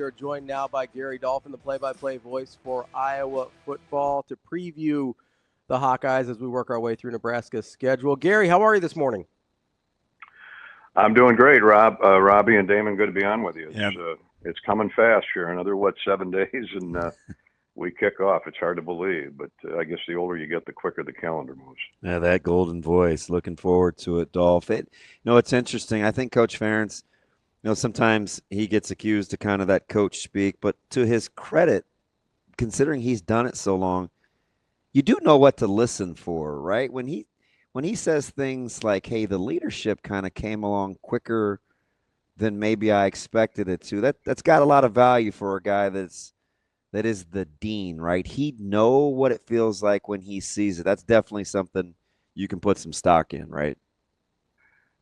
are joined now by Gary Dolphin, the play-by-play voice for Iowa football, to preview the Hawkeyes as we work our way through Nebraska's schedule. Gary, how are you this morning? I'm doing great, Rob. Robbie and Damon, good to be on with you. It's coming fast here. Another, 7 days, and we kick off. It's hard to believe, but I guess the older you get, the quicker the calendar moves. Yeah, that golden voice. Looking forward to it, Dolph. It's interesting. I think Coach Ferentz, sometimes he gets accused of kind of that coach speak, but to his credit, considering he's done it so long, you do know what to listen for, right? When he says things like, hey, the leadership kind of came along quicker than maybe I expected it to, that's got a lot of value for a guy that is the dean, right? He'd know what it feels like when he sees it. That's definitely something you can put some stock in, right?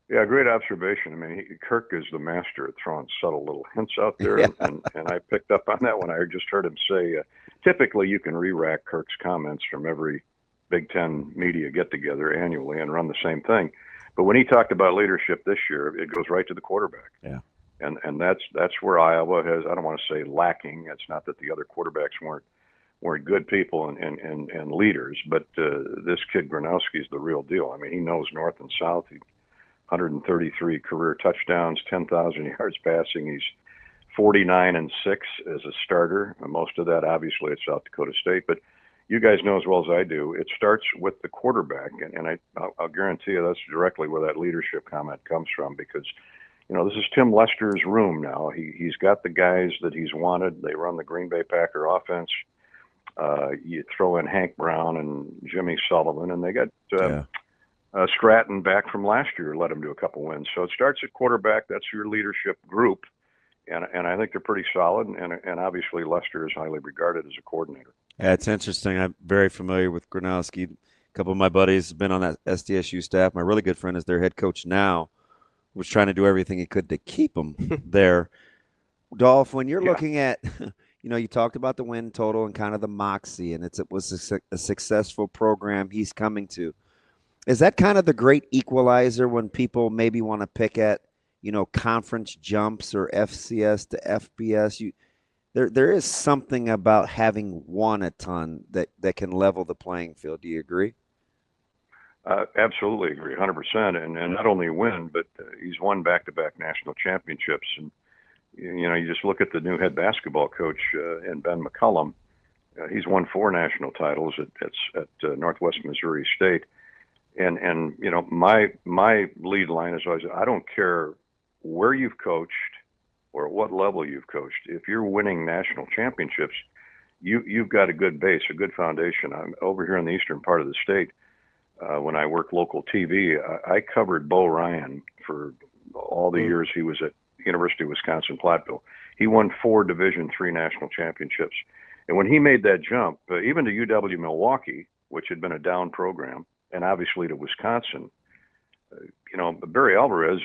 Yeah, great observation. I mean, Kirk is the master at throwing subtle little hints out there, Yeah. and I picked up on that when I just heard him say, typically you can re-rack Kirk's comments from every Big Ten media get-together annually and run the same thing. But when he talked about leadership this year, it goes right to the quarterback. Yeah. And that's where Iowa has, I don't want to say lacking. It's not that the other quarterbacks weren't good people and leaders, but this kid Gronowski is the real deal. I mean, he knows north and south. He 133 career touchdowns, 10,000 yards passing. He's 49-6 as a starter. Most of that, obviously, at South Dakota State. But you guys know as well as I do, it starts with the quarterback, and I'll guarantee you that's directly where that leadership comment comes from, because this is Tim Lester's room now. He's got the guys that he's wanted. They run the Green Bay Packer offense. You throw in Hank Brown and Jimmy Sullivan, and they got Stratton back from last year, led him to a couple wins. So it starts at quarterback. That's your leadership group, and I think they're pretty solid. And obviously Lester is highly regarded as a coordinator. Yeah, it's interesting. I'm very familiar with Gronowski. A couple of my buddies have been on that SDSU staff. My really good friend is their head coach now. Was trying to do everything he could to keep him there. Dolph, when you're looking at, you talked about the win total and kind of the moxie, and it was a successful program he's coming to. Is that kind of the great equalizer when people maybe want to pick at, conference jumps or FCS to FBS? There is something about having won a ton that can level the playing field. Do you agree? Absolutely agree, 100%. And not only win, but he's won back-to-back national championships. And, you just look at the new head basketball coach in Ben McCullum. He's won 4 national titles at Northwest Missouri State. And my lead line is always, I don't care where you've coached or at what level you've coached. If you're winning national championships, you've got a good base, a good foundation. I'm over here in the eastern part of the state. When I worked local TV, I covered Bo Ryan for all the years he was at University of Wisconsin-Platteville. He won 4 Division III national championships. And when he made that jump, even to UW-Milwaukee, which had been a down program, and obviously to Wisconsin, Barry Alvarez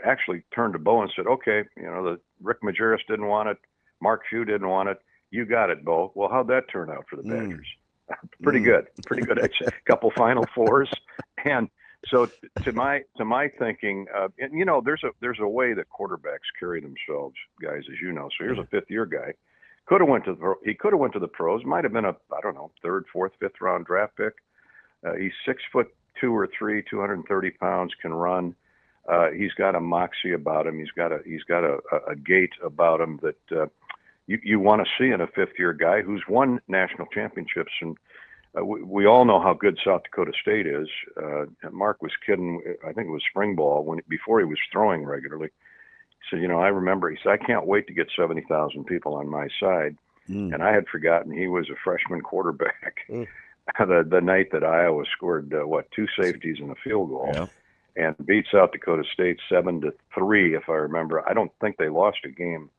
actually turned to Bo and said, okay, the Rick Majerus didn't want it. Mark Few didn't want it. You got it, Bo. Well, how'd that turn out for the Badgers? Pretty good. A couple Final Fours. And so to my thinking, there's a way that quarterbacks carry themselves, guys, as you know. So here's a 5th-year guy. He could have went to the pros. Might have been a, 3rd, 4th, 5th round draft pick. He's 6'2" or 3, 230 pounds, can run. He's got a moxie about him. He's got a gait about him that you want to see in a 5th-year guy who's won national championships. And we all know how good South Dakota State is. Mark was kidding. I think it was spring ball before he was throwing regularly. He said, I remember, he said, I can't wait to get 70,000 people on my side. And I had forgotten he was a freshman quarterback. The night that Iowa scored 2 safeties and a field goal, and beat South Dakota State 7-3, if I remember. I don't think they lost a game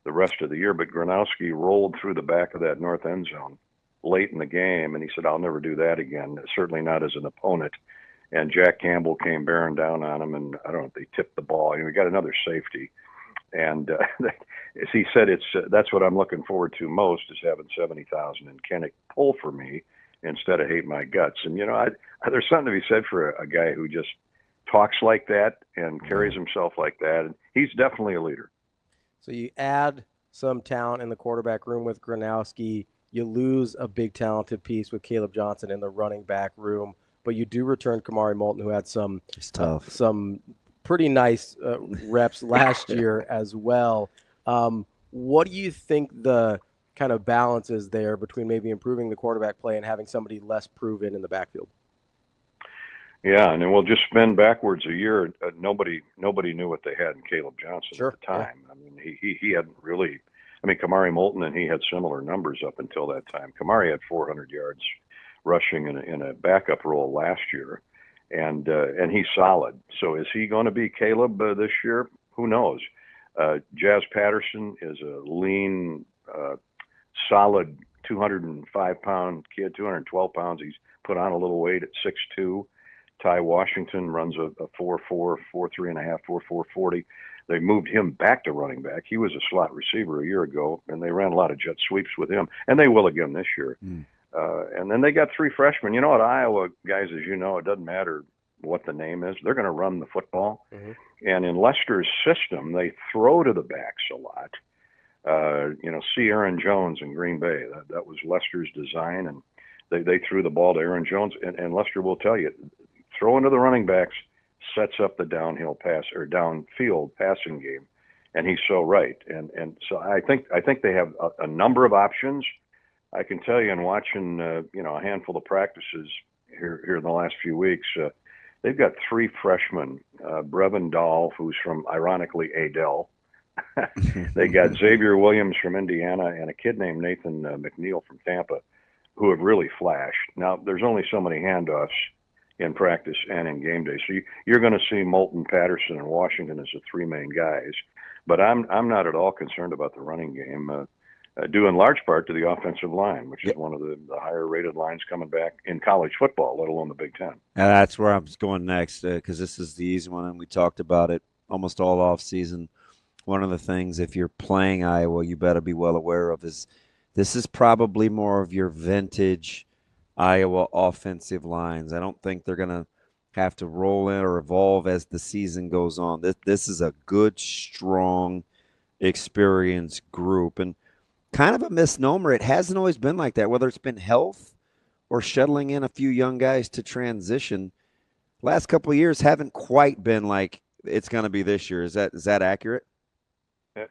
the rest of the year, but Gronowski rolled through the back of that north end zone late in the game, and he said, I'll never do that again, certainly not as an opponent. And Jack Campbell came bearing down on him, and I don't know if they tipped the ball. We got another safety. And as he said, that's what I'm looking forward to most, is having 70,000, and can it pull for me instead of hate my guts? And, there's something to be said for a guy who just talks like that and carries himself like that. And he's definitely a leader. So you add some talent in the quarterback room with Gronowski. You lose a big talented piece with Kaleb Johnson in the running back room, but you do return Kamari Moulton, who had some pretty nice reps last year as well. What do you think the kind of balance is there between maybe improving the quarterback play and having somebody less proven in the backfield? Yeah, and then we'll just spin backwards a year. Nobody knew what they had in Kaleb Johnson at the time. Yeah. I mean, he hadn't really. I mean, Kamari Moulton and he had similar numbers up until that time. Kamari had 400 yards rushing in a backup role last year, and he's solid. So is he going to be Kaleb this year? Who knows? Jazz Patterson is a lean, solid 205-pound kid, 212 pounds. He's put on a little weight at 6'2". Ty Washington runs a 4.4, 4.3.5, 4.4 40. They moved him back to running back. He was a slot receiver a year ago, and they ran a lot of jet sweeps with him, and they will again this year. And then they got 3 freshmen. You know, at Iowa, guys, as you know, it doesn't matter what the name is. They're going to run the football. And in Lester's system, they throw to the backs a lot. You know, see Aaron Jones in Green Bay. That was Lester's design, and they threw the ball to Aaron Jones. And Lester will tell you, throwing to the running backs sets up the downhill pass or downfield passing game, and he's so right. And so I think they have a number of options. I can tell you, in watching you know, a handful of practices here in the last few weeks, they've got 3 freshmen. Brevin Dahl, who's from, ironically, Adele. They got Xavier Williams from Indiana and a kid named Nathan McNeil from Tampa, who have really flashed. Now, there's only so many handoffs in practice and in game day. So you're going to see Moulton, Patterson, and Washington as the 3 main guys. But I'm not at all concerned about the running game, due in large part to the offensive line, which is one of the higher-rated lines coming back in college football, let alone the Big Ten. And that's where I was going next, because this is the easy one, and we talked about it almost all off season. One of the things, if you're playing Iowa, you better be well aware of is this is probably more of your vintage Iowa offensive lines. I don't think they're going to have to roll in or evolve as the season goes on. This is a good, strong, experienced group. And kind of a misnomer. It hasn't always been like that, whether it's been health or shuttling in a few young guys to transition. Last couple of years haven't quite been like it's going to be this year. Is that accurate? That is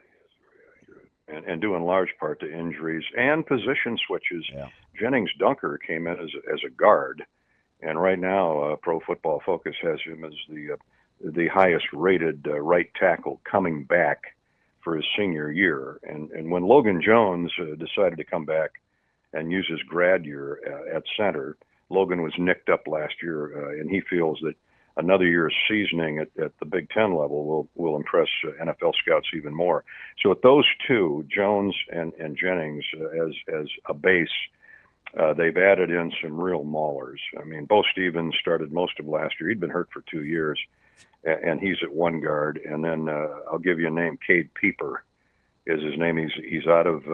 very accurate. And due in large part to injuries and position switches. Yeah. Jennings Dunker came in as a guard, and right now Pro Football Focus has him as the highest rated right tackle coming back for his senior year. And when Logan Jones decided to come back and use his grad year at center, Logan was nicked up last year, and he feels that another year's seasoning at the Big Ten level will impress NFL scouts even more. So with those 2, Jones and Jennings as a base, they've added in some real maulers. I mean, Bo Stevens started most of last year. He'd been hurt for 2 years, and he's at 1 guard. And then I'll give you a name. Cade Pieper is his name. He's out of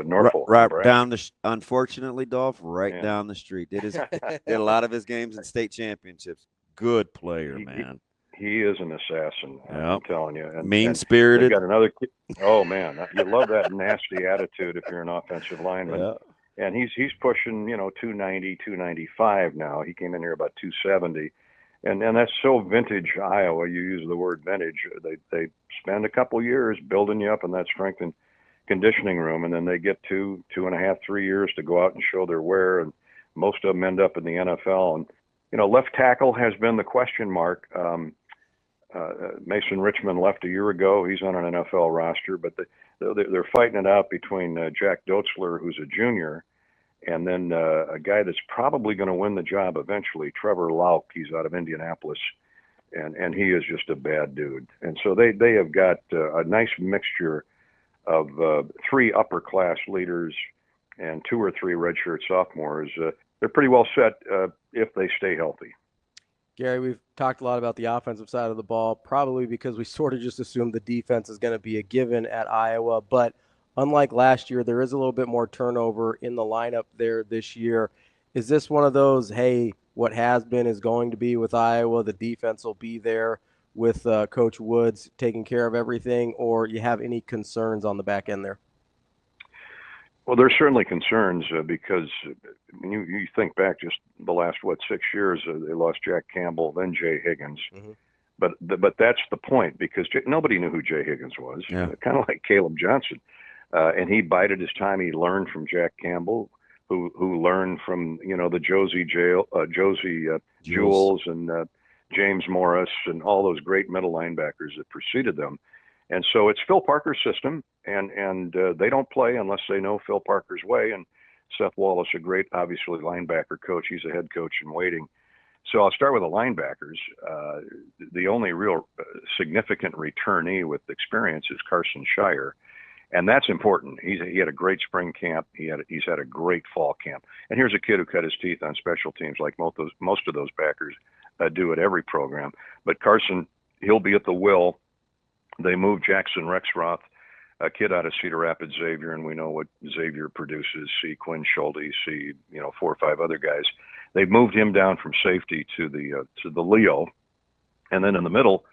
Norfolk. Right down unfortunately, Dolph, down the street. Did a lot of his games in state championships. Good player, man. He is an assassin. Yep. I'm telling you. And, mean-spirited. They got another kid. Oh man, you love that nasty attitude if you're an offensive lineman. Yeah. And he's pushing, 290, 295 now. He came in here about 270. And that's so vintage Iowa. You use the word vintage. They spend a couple years building you up in that strength and conditioning room, and then they get 2.5, 3 years to go out and show their wear, and most of them end up in the NFL. And, left tackle has been the question mark. Mason Richmond left a year ago. He's on an NFL roster, but they're fighting it out between Jack Dotzler, who's a junior, and then a guy that's probably going to win the job eventually, Trevor Lauk. He's out of Indianapolis, and he is just a bad dude. And so they have got a nice mixture of 3 upper-class leaders and 2 or 3 redshirt sophomores. They're pretty well set if they stay healthy. Gary, we've talked a lot about the offensive side of the ball, probably because we sort of just assumed the defense is going to be a given at Iowa. But unlike last year, there is a little bit more turnover in the lineup there this year. Is this one of those, hey, what has been is going to be with Iowa, the defense will be there with Coach Woods taking care of everything, or you have any concerns on the back end there? Well, there's certainly concerns because when you think back just the last 6 years, they lost Jack Campbell, then Jay Higgins. Mm-hmm. But that's the point, because nobody knew who Jay Higgins was. Yeah. Kind of like Kaleb Johnson, and he bided his time. He learned from Jack Campbell, who learned from the Josie Jules and James Morris and all those great middle linebackers that preceded them. And so it's Phil Parker's system, and they don't play unless they know Phil Parker's way. And Seth Wallace, a great, obviously, linebacker coach. He's a head coach in waiting. So I'll start with the linebackers. The only real significant returnee with experience is Carson Shire, and that's important. He had a great spring camp. He's had a great fall camp. And here's a kid who cut his teeth on special teams, like most of those backers do at every program. But Carson, he'll be at the will. They moved Jackson Rexroth, a kid out of Cedar Rapids, Xavier, and we know what Xavier produces. See Quinn Schulte, see 4 or 5 other guys. They've moved him down from safety to the Leo, and then in the middle,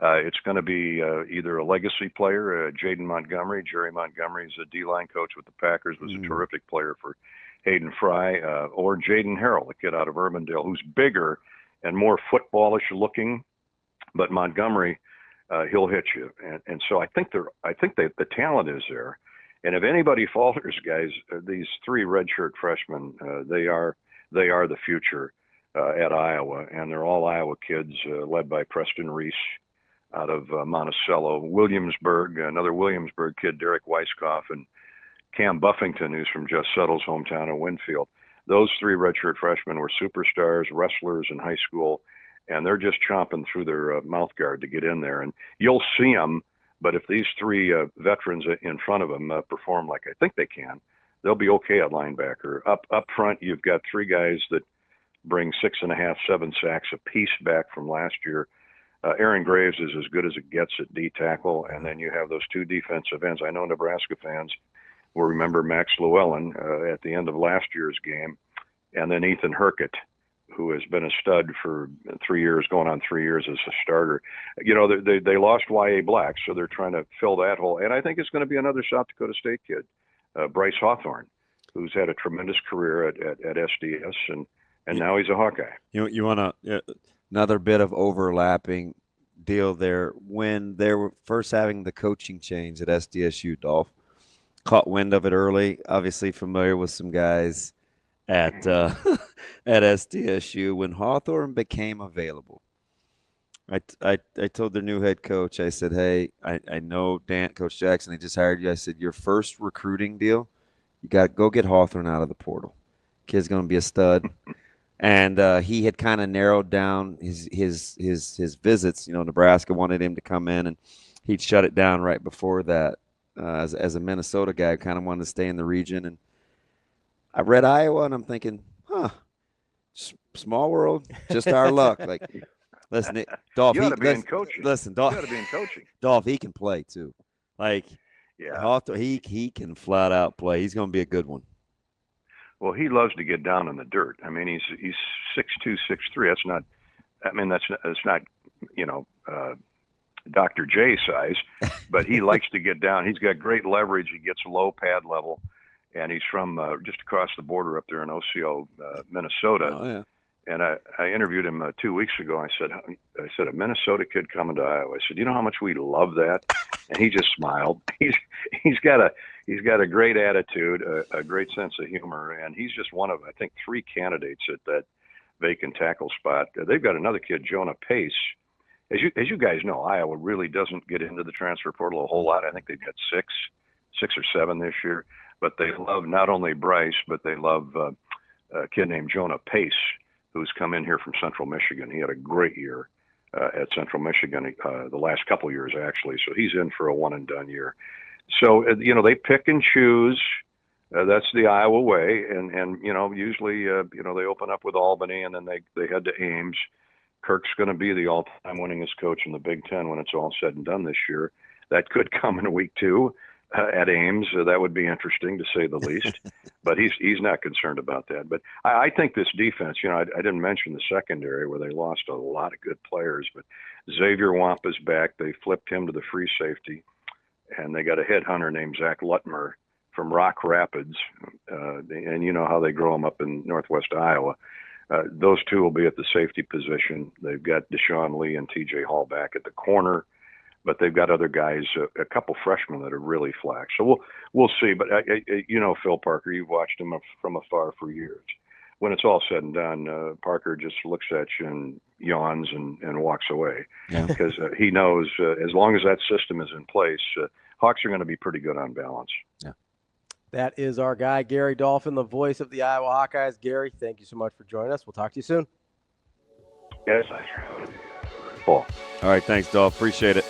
it's going to be either a legacy player, Jaden Montgomery. Jerry Montgomery is a D-line coach with the Packers, was a terrific player for Hayden Fry, or Jaden Harrell, a kid out of Urbandale, who's bigger and more footballish looking, but Montgomery, he'll hit you, and so I think the talent is there, and if anybody falters, guys, these 3 redshirt freshmen, they are the future at Iowa, and they're all Iowa kids, led by Preston Reese out of Monticello, Williamsburg, another Williamsburg kid, Derek Weisskopf, and Cam Buffington, who's from Jess Settle's hometown of Winfield. Those 3 redshirt freshmen were superstars, wrestlers in high school, and they're just chomping through their mouth guard to get in there. And you'll see them, but if these 3 veterans in front of them perform like I think they can, they'll be okay at linebacker. Up front, you've got 3 guys that bring 6.5, 7 sacks apiece back from last year. Aaron Graves is as good as it gets at D tackle, and then you have those 2 defensive ends. I know Nebraska fans will remember Max Llewellyn at the end of last year's game, and then Ethan Hurkett, who has been a stud for 3 years, going on 3 years as a starter. They lost Y.A. Black, so they're trying to fill that hole. And I think it's going to be another South Dakota State kid, Bryce Hawthorne, who's had a tremendous career at SDS, and now he's a Hawkeye. You want another bit of overlapping deal there. When they were first having the coaching change at SDSU, Dolph caught wind of it early, obviously familiar with some guys at SDSU. When Hawthorne became available, I told their new head coach, I said, hey, I know Coach Jackson, they just hired you. I said, your first recruiting deal, you got to go get Hawthorne out of the portal. Kid's going to be a stud. And he had kind of narrowed down his visits. Nebraska wanted him to come in, and he'd shut it down right before that. As a Minnesota guy, kind of wanted to stay in the region. And I read Iowa, and I'm thinking, small world, just our luck. Like, listen, Dolph, you got to be in coaching. Listen, Dolph, you got to be in coaching. Dolph, he can play too. Like, yeah, Hawthorne, he can flat out play. He's going to be a good one. Well, he loves to get down in the dirt. I mean, he's 6'2", 6'3". That's not. I mean, that's not. Dr. J size, but he likes to get down. He's got great leverage. He gets low pad level, and he's from just across the border up there in Osceola, Minnesota. Oh, yeah. And I interviewed him 2 weeks ago. I said, a Minnesota kid coming to Iowa. I said, you know how much we love that? And he just smiled. He's got a great attitude, a great sense of humor, and he's just one of, I think, 3 candidates at that vacant tackle spot. They've got another kid, Jonah Pace. As you guys know, Iowa really doesn't get into the transfer portal a whole lot. I think they've got 6 or 7 this year. But they love not only Bryce, but they love a kid named Jonah Pace, who's come in here from Central Michigan. He had a great year at Central Michigan the last couple of years, actually. So he's in for a one-and-done year. So, they pick and choose. That's the Iowa way. And usually, they open up with Albany, and then they head to Ames. Kirk's going to be the all-time winningest coach in the Big Ten when it's all said and done this year. That could come in week 2 at Ames. That would be interesting, to say the least. But he's not concerned about that. But I think this defense, I didn't mention the secondary where they lost a lot of good players, but Xavier Wampa's back. They flipped him to the free safety, and they got a headhunter named Zach Lutmer from Rock Rapids, and you know how they grow them up in northwest Iowa. Those two will be at the safety position. They've got Deshaun Lee and TJ Hall back at the corner, but they've got other guys, a couple freshmen that are really flash. So we'll see. But Phil Parker, you've watched him from afar for years. When it's all said and done, Parker just looks at you and yawns and walks away because he knows as long as that system is in place, Hawks are going to be pretty good on balance. Yeah. That is our guy, Gary Dolphin, the voice of the Iowa Hawkeyes. Gary, thank you so much for joining us. We'll talk to you soon. Yes, Paul. All right, thanks, Dolph. Appreciate it.